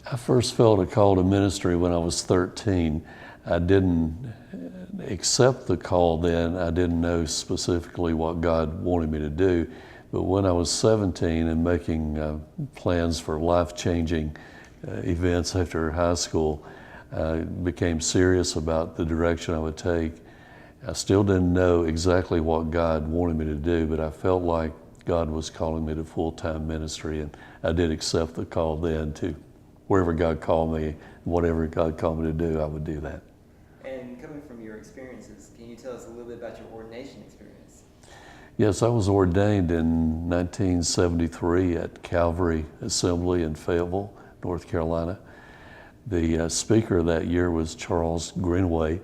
I first felt a call to ministry when I was 13. I didn't accept the call then. I didn't know specifically what God wanted me to do. But when I was 17 and making plans for life-changing events after high school, I became serious about the direction I would take. I still didn't know exactly what God wanted me to do, but I felt like God was calling me to full-time ministry, and I did accept the call then to wherever God called me, whatever God called me to do, I would do that. And coming from your experiences, can you tell us a little bit about your ordination experience? Yes, I was ordained in 1973 at Calvary Assembly in Fayetteville, North Carolina. The speaker that year was Charles Greenway,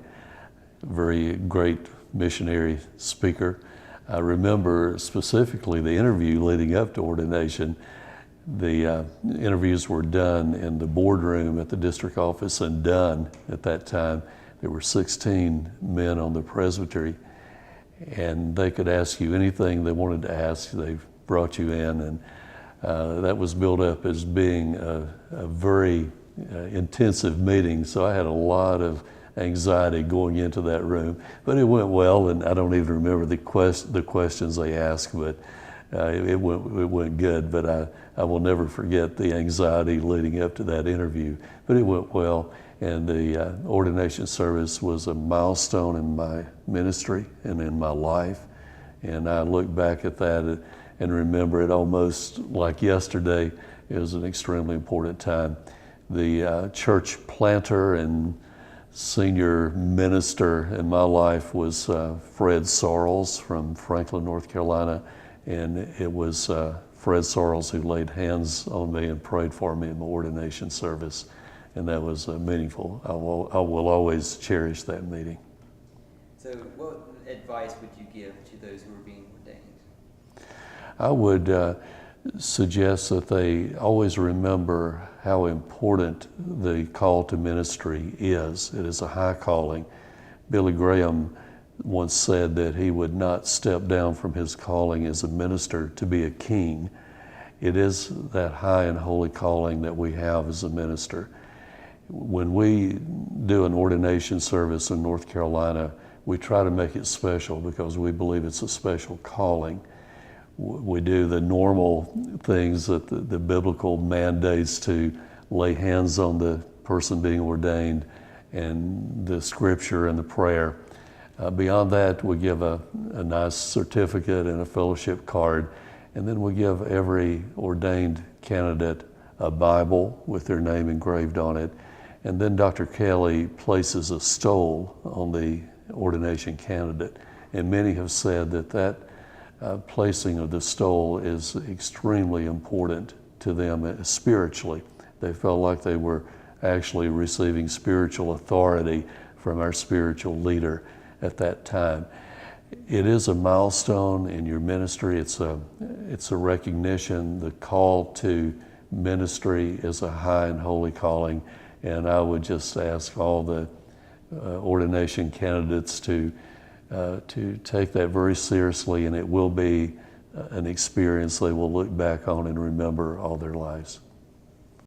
a very great missionary speaker. I remember specifically the interview leading up to ordination. The interviews were done in the boardroom at the district office in Dunn at that time. There were 16 men on the presbytery, and they could ask you anything they wanted to ask. They brought you in, and that was built up as being a very intensive meeting. So I had a lot of anxiety going into that room, but it went well, and I don't even remember the questions they asked, but it went good. But I will never forget the anxiety leading up to that interview, but it went well. And the ordination service was a milestone in my ministry and in my life. And I look back at that and remember it almost like yesterday. It was an extremely important time. The church planter and senior minister in my life was Fred Sorrells from Franklin, North Carolina. And it was Fred Sorrells who laid hands on me and prayed for me in the ordination service. And that was meaningful. I will always cherish that meeting. So what advice would you give to those who are being ordained? I would suggest that they always remember how important the call to ministry is. It is a high calling. Billy Graham once said that he would not step down from his calling as a minister to be a king. It is that high and holy calling that we have as a minister. When we do an ordination service in North Carolina, we try to make it special because we believe it's a special calling. We do the normal things that the biblical mandates to lay hands on the person being ordained and the scripture and the prayer. Beyond that, we give a nice certificate and a fellowship card, and then we give every ordained candidate a Bible with their name engraved on it. And then Dr. Kelly places a stole on the ordination candidate. And many have said that placing of the stole is extremely important to them spiritually. They felt like they were actually receiving spiritual authority from our spiritual leader at that time. It is a milestone in your ministry. It's a recognition. The call to ministry is a high and holy calling. And I would just ask all the ordination candidates to take that very seriously, and it will be an experience they will look back on and remember all their lives.